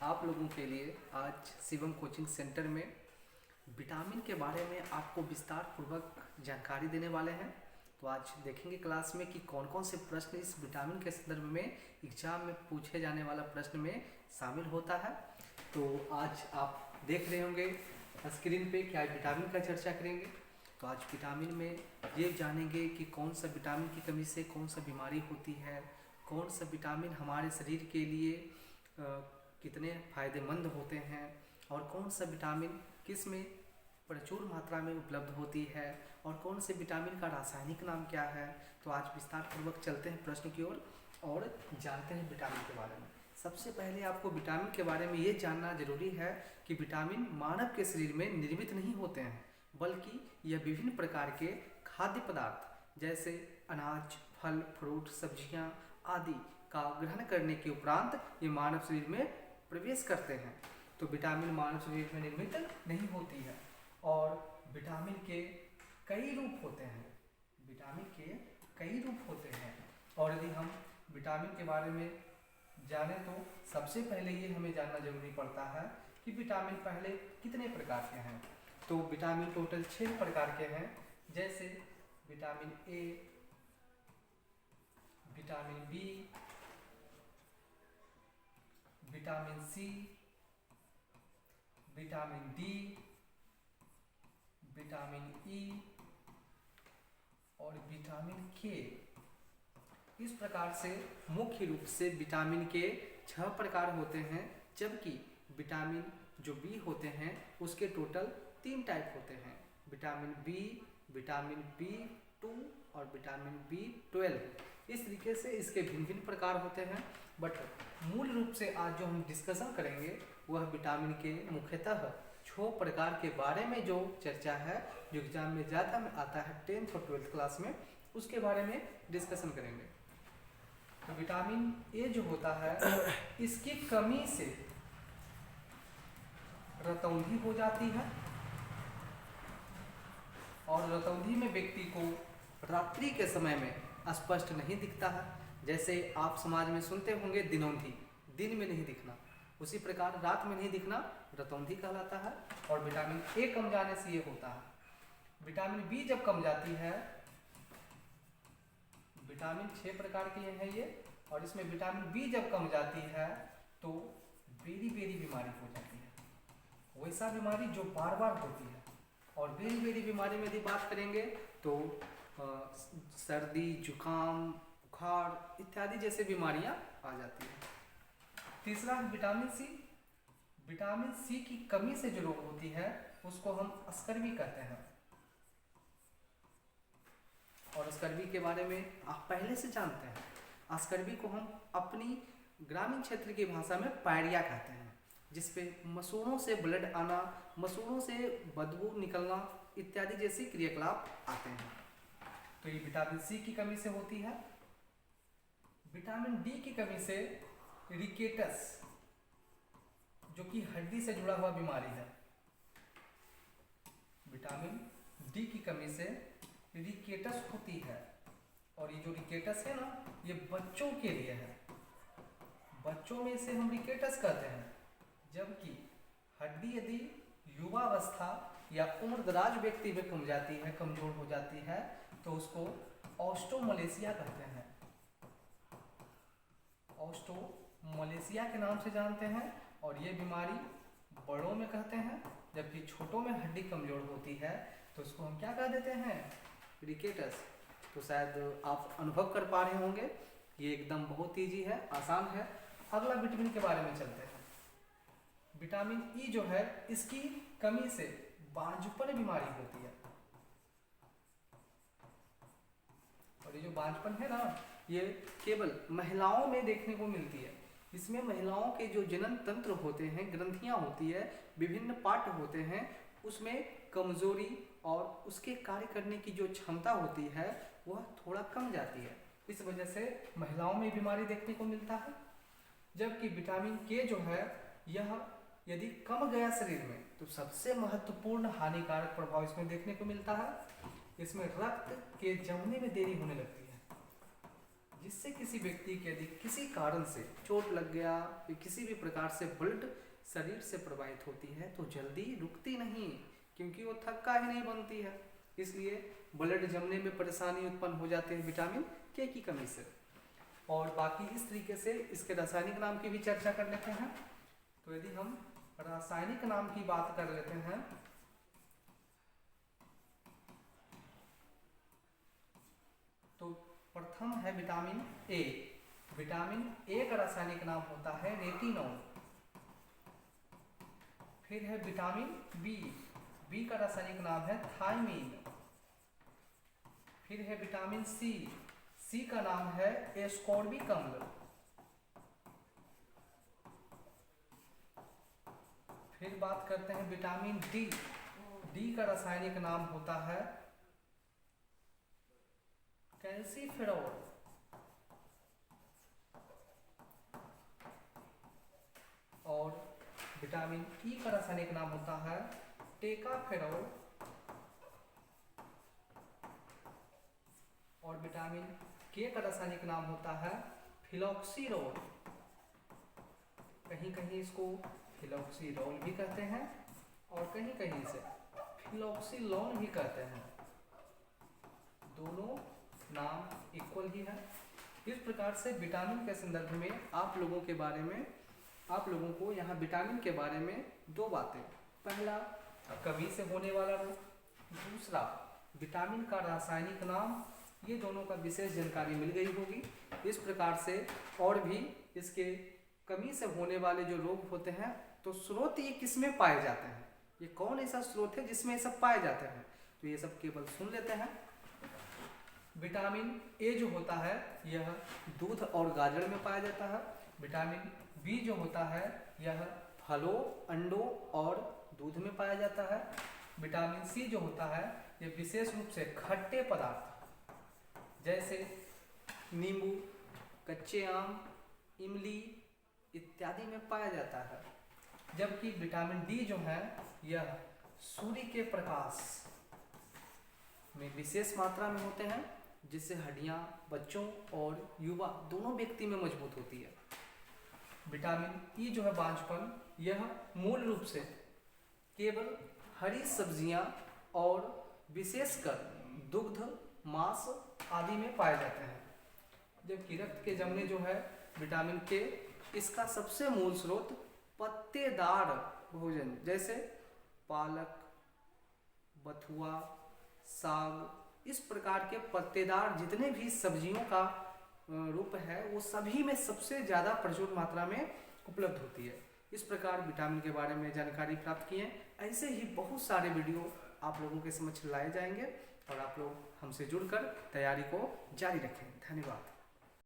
आप लोगों के लिए आज शिवम कोचिंग सेंटर में विटामिन के बारे में आपको विस्तार पूर्वक जानकारी देने वाले हैं। तो आज देखेंगे क्लास में कि कौन कौन से प्रश्न इस विटामिन के संदर्भ में एग्जाम में पूछे जाने वाला प्रश्न में शामिल होता है। तो आज आप देख रहे होंगे स्क्रीन पे कि आज विटामिन का चर्चा करेंगे। तो आज विटामिन में ये जानेंगे कि कौन सा विटामिन की कमी से कौन सा बीमारी होती है, कौन सा विटामिन हमारे शरीर के लिए कितने फ़ायदेमंद होते हैं और कौन सा विटामिन किस में प्रचुर मात्रा में उपलब्ध होती है और कौन से विटामिन का रासायनिक नाम क्या है। तो आज विस्तार पूर्वक चलते हैं प्रश्न की ओर और जानते हैं विटामिन के बारे में। सबसे पहले आपको विटामिन के बारे में ये जानना जरूरी है कि विटामिन मानव के शरीर में निर्मित नहीं होते हैं, बल्कि यह विभिन्न प्रकार के खाद्य पदार्थ जैसे अनाज, फल, फ्रूट, सब्जियां आदि का ग्रहण करने के उपरांत ये मानव शरीर में प्रवेश करते हैं। तो विटामिन मानव शरीर में निर्मित नहीं होती है और विटामिन के कई रूप होते हैं। विटामिन के कई रूप होते हैं और यदि हम विटामिन के बारे में जाने तो सबसे पहले ये हमें जानना जरूरी पड़ता है कि विटामिन पहले कितने प्रकार के हैं। तो विटामिन टोटल 6 प्रकार के हैं, जैसे vitamin A, vitamin B, vitamin C, vitamin D, vitamin E और विटामिन के। इस प्रकार से मुख्य रूप से विटामिन के 6 प्रकार होते हैं, जबकि विटामिन जो बी होते हैं उसके टोटल 3 टाइप होते हैं, विटामिन बी, विटामिन बी2 और विटामिन बी12। इस तरीके से इसके भिन्न भिन्न प्रकार होते हैं, बट मूल रूप से आज जो हम डिस्कशन करेंगे वह विटामिन के मुख्यतः 6 प्रकार के बारे में जो चर्चा है, जो एग्जाम में ज़्यादा में आता है 10th और 12th क्लास में, उसके बारे में डिस्कशन करेंगे। तो विटामिन ए जो होता है इसकी कमी से रतौंधी हो जाती है और रतौंधी में व्यक्ति को रात्रि के समय में स्पष्ट नहीं दिखता है। जैसे आप समाज में सुनते होंगे दिनौंधी, दिन में नहीं दिखना, उसी प्रकार रात में नहीं दिखना रतौंधी कहलाता है। और विटामिन ए कम जाने से ये होता है। विटामिन बी जब कम जाती है, विटामिन 6 प्रकार के हैं ये, और इसमें विटामिन बी जब कम जाती है तो बेरी बेरी बीमारी हो जाती है, वैसा बीमारी जो बार बार होती है। और बेरी बेरी बीमारी में यदि बात करेंगे तो सर्दी, जुकाम, बुखार इत्यादि जैसे बीमारियां आ जाती हैं। तीसरा है विटामिन सी। विटामिन सी की कमी से जो रोग होती है उसको हम स्कर्वी कहते हैं। और स्कर्वी के बारे में आप पहले से जानते हैं। स्कर्वी को हम अपनी ग्रामीण क्षेत्र की भाषा में पायरिया कहते हैं, जिसपे मसूड़ों से ब्लड आना, मसूड़ों से बदबू निकलना इत्यादि जैसी क्रियाकलाप आते हैं। तो ये विटामिन सी की कमी से होती है। विटामिन डी की कमी से रिकेटस, जो कि हड्डी से जुड़ा हुआ बीमारी है, विटामिन डी की कमी से रिकेटस होती है। और ये जो रिकेटस है ना, ये बच्चों के लिए है, बच्चों में इसे हम रिकेटस कहते हैं। जबकि हड्डी यदि युवावस्था या उम्रदराज व्यक्ति में कम जाती है, कमजोर हो जाती है, तो उसको ऑस्टोमलेशिया कहते हैं। ऑस्टोमलेशिया के नाम से जानते हैं। और ये बीमारी बड़ों में कहते हैं, जबकि छोटों में हड्डी कमजोर होती है तो उसको हम क्या कह देते हैं, रिकेटस। तो शायद आप अनुभव कर पा रहे होंगे, ये एकदम बहुत ईजी है, आसान है। अगला विटामिन के बारे में चलते हैं। विटामिन ई जो है इसकी कमी से बांझपन बीमारी होती है। और ये जो बांझपन है ना, ये केवल महिलाओं में देखने को मिलती है। इसमें महिलाओं के जो जनन तंत्र होते हैं, ग्रंथियां होती है, विभिन्न पार्ट होते हैं, उसमें कमजोरी और उसके कार्य करने की जो क्षमता होती है वह थोड़ा कम जाती है। इस वजह से महिलाओं में बीमारी देखने को मिलता है। जबकि विटामिन के जो है यह यदि कम गया शरीर में तो सबसे महत्वपूर्ण हानिकारक प्रभाव इसमें देखने को मिलता है। इसमें रक्त के जमने में देरी होने लगती है। जिससे किसी व्यक्ति के यदि किसी कारण से चोट लग गया या किसी भी प्रकार से ब्लड शरीर से प्रवाहित होती है तो जल्दी रुकती नहीं, क्योंकि वो थक्का ही नहीं बनती है, इसलिए ब्लड जमने में परेशानी उत्पन्न हो जाती है विटामिन के की कमी से। और बाकी इस तरीके से इसके रासायनिक नाम की भी चर्चा कर लेते हैं। तो यदि हम रासायनिक नाम की बात कर लेते हैं तो प्रथम है विटामिन ए। विटामिन ए का रासायनिक नाम होता है रेटिनॉल। फिर है विटामिन बी। बी का रासायनिक नाम है थायमीन। फिर है विटामिन सी। सी का नाम है एस्कॉर्बिक अम्ल। फिर बात करते हैं विटामिन डी। डी का रासायनिक नाम होता है कैल्सीफेरॉल। और विटामिन ई का रासायनिक नाम होता है टेकाफेरॉल। और विटामिन के का रासायनिक नाम होता है फिलॉक्सीरोल। कहीं कहीं इसको फिलॉक्सीरोल भी कहते हैं और कहीं कहीं इसे फिलॉक्सीलोन भी कहते हैं। दोनों नाम इक्वल ही है। इस प्रकार से विटामिन के संदर्भ में आप लोगों को यहाँ विटामिन के बारे में दो बातें, पहला कमी से होने वाला रोग, दूसरा विटामिन का रासायनिक नाम, ये दोनों का विशेष जानकारी मिल गई होगी। इस प्रकार से और भी इसके कमी से होने वाले जो रोग होते हैं तो स्रोत ये किसमें पाए जाते हैं, ये कौन ऐसा स्रोत है जिसमें ये सब पाए जाते हैं, तो ये सब केवल सुन लेते हैं। विटामिन ए जो होता है यह दूध और गाजर में पाया जाता है। विटामिन बी जो होता है यह फलों, अंडों और दूध में पाया जाता है। विटामिन सी जो होता है यह विशेष रूप से खट्टे पदार्थ जैसे नींबू, कच्चे आम, इमली इत्यादि में पाया जाता है। जबकि विटामिन डी जो है यह सूर्य के प्रकाश में विशेष मात्रा में होते हैं, जिससे हड्डियां बच्चों और युवा दोनों व्यक्ति में मजबूत होती है। विटामिन ई जो है बांझपन, यह मूल रूप से केवल हरी सब्जियां और विशेषकर दुग्ध, मांस आदि में पाए जाते हैं। जबकि रक्त के जमने जो है विटामिन के, इसका सबसे मूल स्रोत पत्तेदार भोजन जैसे पालक, बथुआ, साग, इस प्रकार के पत्तेदार जितने भी सब्जियों का रूप है वो सभी में सबसे ज़्यादा प्रचुर मात्रा में उपलब्ध होती है। इस प्रकार विटामिन के बारे में जानकारी प्राप्त किए। ऐसे ही बहुत सारे वीडियो आप लोगों के समक्ष लाए जाएंगे और आप लोग हमसे जुड़कर तैयारी को जारी रखें। धन्यवाद।